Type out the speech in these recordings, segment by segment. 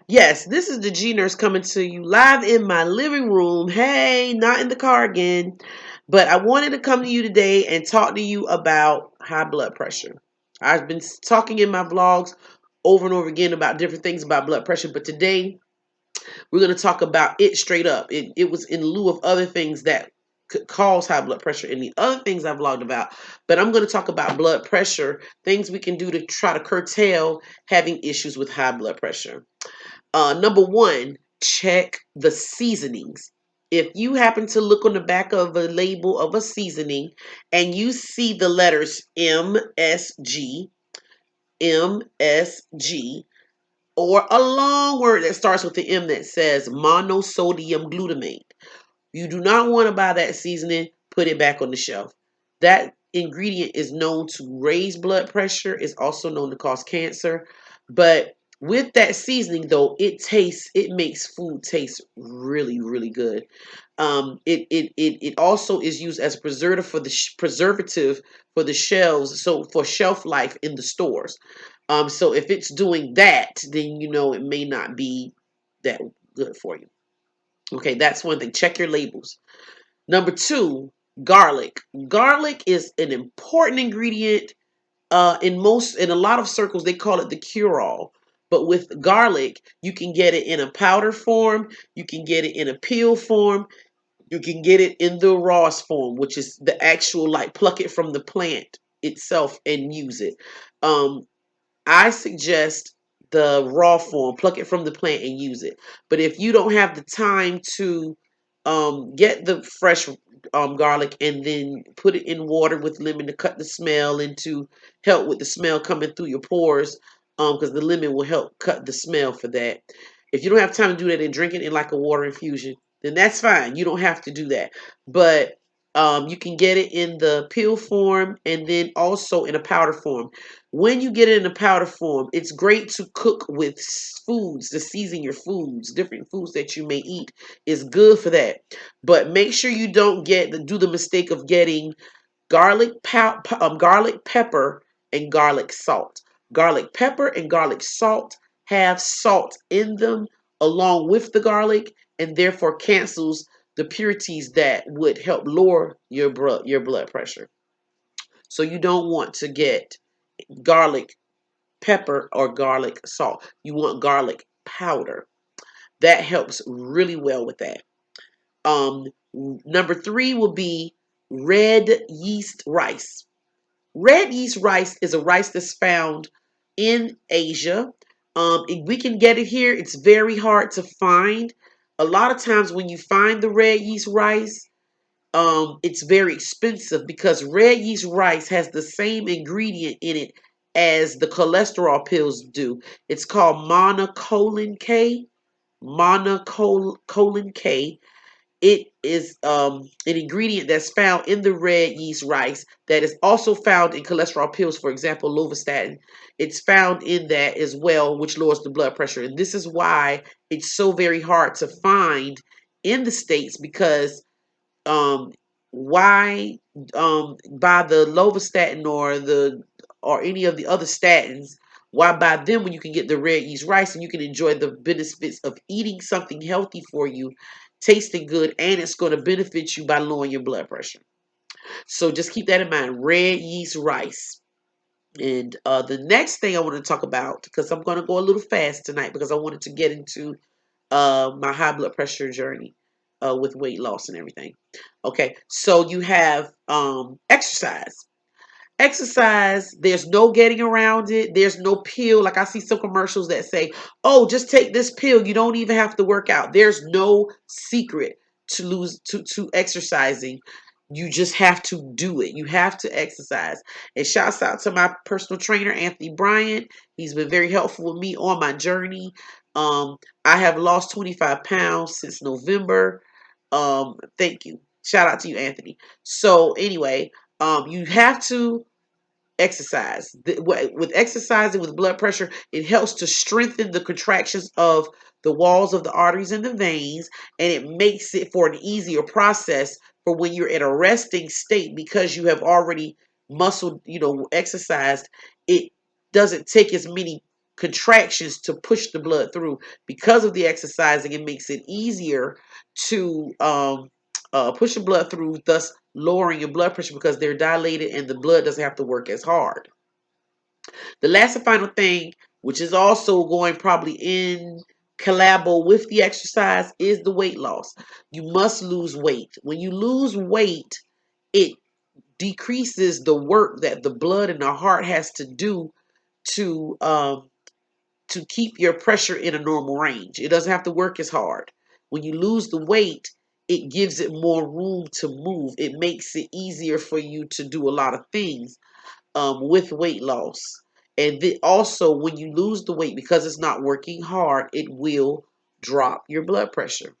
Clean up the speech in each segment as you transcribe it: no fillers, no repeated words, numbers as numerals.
Yes, this is the G Nurse coming to you live in my living room. Hey, not in the car again. But I wanted to come to you today and talk to you about high blood pressure. I've been talking in my vlogs over and over again about different things about blood pressure, but today we're going to talk about it straight up. It was in lieu of other things that could cause high blood pressure and the other things I've vlogged about. But I'm going to talk about blood pressure, things we can do to try to curtail having issues with high blood pressure. Number one, check the seasonings. If you happen to look on the back of a label of a seasoning and you see the letters MSG, MSG, or a long word that starts with the M that says monosodium glutamate, you do not want to buy that seasoning, put it back on the shelf. That ingredient is known to raise blood pressure, is also known to cause cancer. But with that seasoning though, it makes food taste really, really good. It also is used as a preservative for the shelves, so for shelf life in the stores. So if it's doing that, then you know it may not be that good for you. Okay, that's one thing. Check your labels. Number two, garlic. Garlic is an important ingredient. In a lot of circles, they call it the cure-all. But with garlic, you can get it in a powder form. You can get it in a peel form. You can get it in the raw form, which is the actual like pluck it from the plant itself and use it. Um, I suggest the raw form, pluck it from the plant and use it. But if you don't have the time to get the fresh garlic and then put it in water with lemon to cut the smell and to help with the smell coming through your pores, because the lemon will help cut the smell for that. If you don't have time to do that and drink it in like a water infusion, then that's fine. You don't have to do that. But you can get it in the pill form and then also in a powder form. When you get it in a powder form, it's great to cook with foods, to season your foods, different foods that you may eat is good for that. But make sure you don't do the mistake of getting garlic pepper and garlic salt. Garlic pepper and garlic salt have salt in them along with the garlic and therefore cancels the purities that would help lower your blood pressure. So you don't want to get garlic pepper or garlic salt. You want garlic powder. That helps really well with that. Number three will be red yeast rice. Red yeast rice is a rice that's found in Asia. We can get it here. It's very hard to find. A lot of times when you find the red yeast rice, it's very expensive because red yeast rice has the same ingredient in it as the cholesterol pills do. It's called monocolin K. Monocolin K. It is an ingredient that's found in the red yeast rice that is also found in cholesterol pills, for example, lovastatin. It's found in that as well, which lowers the blood pressure. And this is why it's so very hard to find in the States because um why buy the lovastatin or any of the other statins, why buy them when you can get the red yeast rice and you can enjoy the benefits of eating something healthy for you, tasting good, and it's going to benefit you by lowering your blood pressure. So just keep that in mind, red yeast rice. And the next thing I want to talk about, because I'm going to go a little fast tonight because I wanted to get into my high blood pressure journey with weight loss and everything. Okay, so you have exercise. Exercise, there's no getting around it. There's no pill. Like I see some commercials that say, oh, just take this pill. You don't even have to work out. There's no secret to exercising. You just have to do it. You have to exercise. And shouts out to my personal trainer, Anthony Bryant. He's been very helpful with me on my journey. Um, I have lost 25 pounds since November. Thank you. Shout out to you, Anthony. So anyway, you have to exercise. With exercising with blood pressure, it helps to strengthen the contractions of the walls of the arteries and the veins, and it makes it for an easier process for when you're in a resting state because you have already exercised. It doesn't take as many contractions to push the blood through. Because of the exercising, it makes it easier to push the blood through, thus lowering your blood pressure because they're dilated and the blood doesn't have to work as hard. The last and final thing, which is also going probably in collabo with the exercise, is the weight loss. You must lose weight. When you lose weight, it decreases the work that the blood and the heart has to do to um, to keep your pressure in a normal range. It doesn't have to work as hard. When you lose the weight, it gives it more room to move. It makes it easier for you to do a lot of things with weight loss. And also, when you lose the weight, because it's not working hard, it will drop your blood pressure.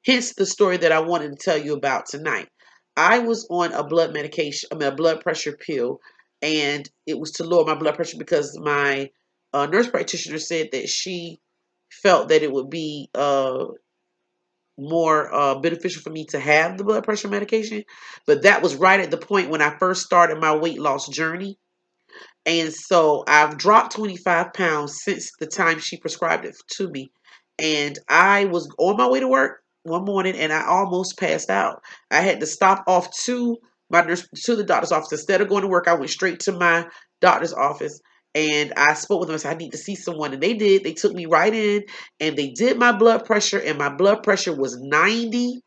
Hence the story that I wanted to tell you about tonight. I was on a blood medication, I mean, a blood pressure pill, and it was to lower my blood pressure because my nurse practitioner said that she felt that it would be more beneficial for me to have the blood pressure medication. But that was right at the point when I first started my weight loss journey. And so I've dropped 25 pounds since the time she prescribed it to me. And I was on my way to work one morning and I almost passed out. I had to stop off to my nurse to the doctor's office. Instead of going to work, I went straight to my doctor's office and I spoke with them. I said, I need to see someone. And they did. They took me right in and they did my blood pressure, and my blood pressure was 90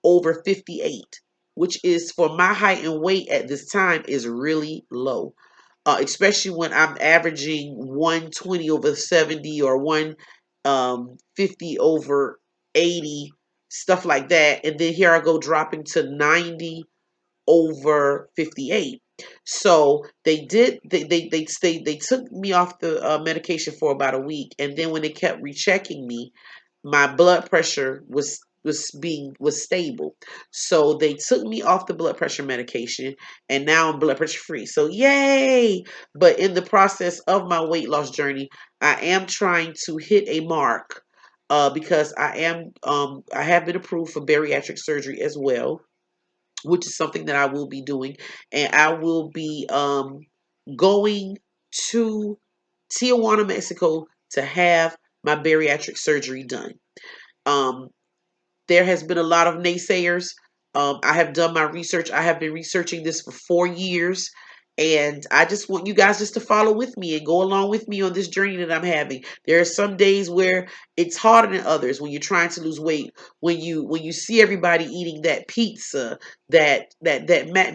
over 58, which is for my height and weight at this time is really low. Especially when I'm averaging 120 over 70 or 150 over 80, stuff like that. And then here I go dropping to 90 over 58. So they took me off the medication for about a week, and then when they kept rechecking me, my blood pressure was stable. So they took me off the blood pressure medication, and now I'm blood pressure free. So yay! But in the process of my weight loss journey, I am trying to hit a mark because I have been approved for bariatric surgery as well, which is something that I will be doing. And I will be going to Tijuana, Mexico to have my bariatric surgery done. Um, there has been a lot of naysayers. I have done my research. I have been researching this for 4 years. And I just want you guys just to follow with me and go along with me on this journey that I'm having. There are some days where it's harder than others when you're trying to lose weight. When you see everybody eating that pizza, that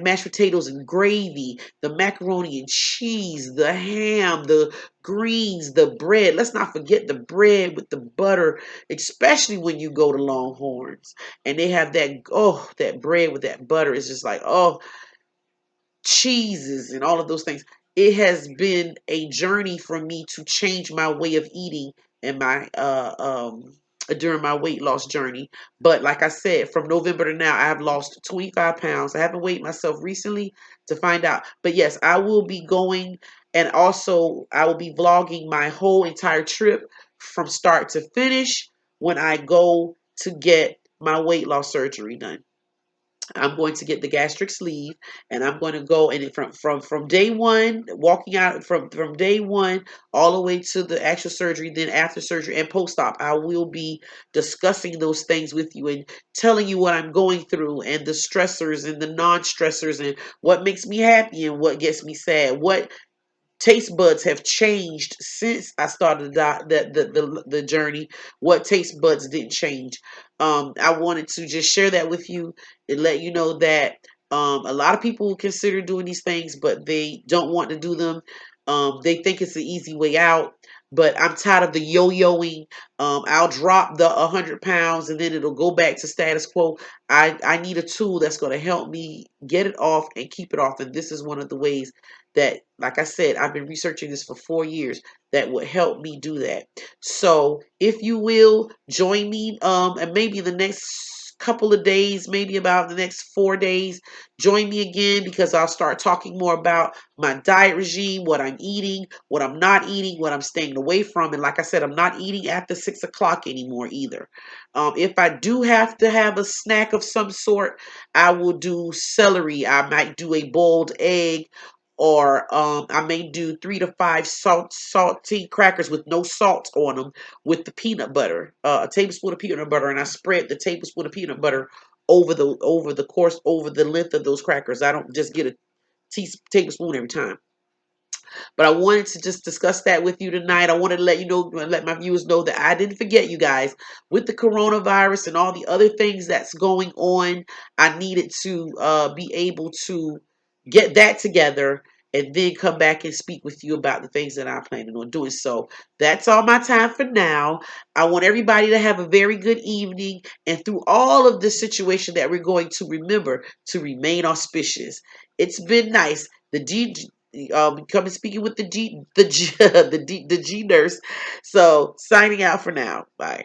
mashed potatoes and gravy, the macaroni and cheese, the ham, the greens, the bread. Let's not forget the bread with the butter, especially when you go to Longhorns and they have that bread with that butter is just like, oh, cheeses and all of those things. It has been a journey for me to change my way of eating and my during my weight loss journey. But like I said, from November to now, I have lost 25 pounds. I haven't weighed myself recently to find out. But yes, I will be going, and also I will be vlogging my whole entire trip from start to finish when I go to get my weight loss surgery done. I'm going to get the gastric sleeve, and I'm going to go and from day one, walking out from day one all the way to the actual surgery, then after surgery and post op, I will be discussing those things with you and telling you what I'm going through and the stressors and the non-stressors and what makes me happy and what gets me sad, what taste buds have changed since I started the journey. What taste buds didn't change. I wanted to just share that with you and let you know that a lot of people consider doing these things, but they don't want to do them. They think it's the easy way out. But I'm tired of the yo-yoing. I'll drop the 100 pounds and then it'll go back to status quo. I need a tool that's going to help me get it off and keep it off. And this is one of the ways that, like I said, I've been researching this for 4 years that would help me do that. So if you will join me, and maybe the next couple of days, maybe about the next 4 days, join me again because I'll start talking more about my diet regime, what I'm eating, what I'm not eating, what I'm staying away from. And like I said, I'm not eating after 6 o'clock anymore either. If I do have to have a snack of some sort, I will do celery. I might do a boiled egg or I may do 3 to 5 salty crackers with no salt on them with the peanut butter, a tablespoon of peanut butter, and I spread the tablespoon of peanut butter over the length of those crackers. I don't just get a tablespoon every time. But I wanted to just discuss that with you tonight. I wanted to let you know, let my viewers know that I didn't forget you guys. With the coronavirus and all the other things that's going on, I needed to be able to get that together and then come back and speak with you about the things that I'm planning on doing. So that's all my time for now. I want everybody to have a very good evening. And through all of this situation that we're going to, remember to remain auspicious. It's been nice. Coming speaking with the G nurse. So signing out for now. Bye.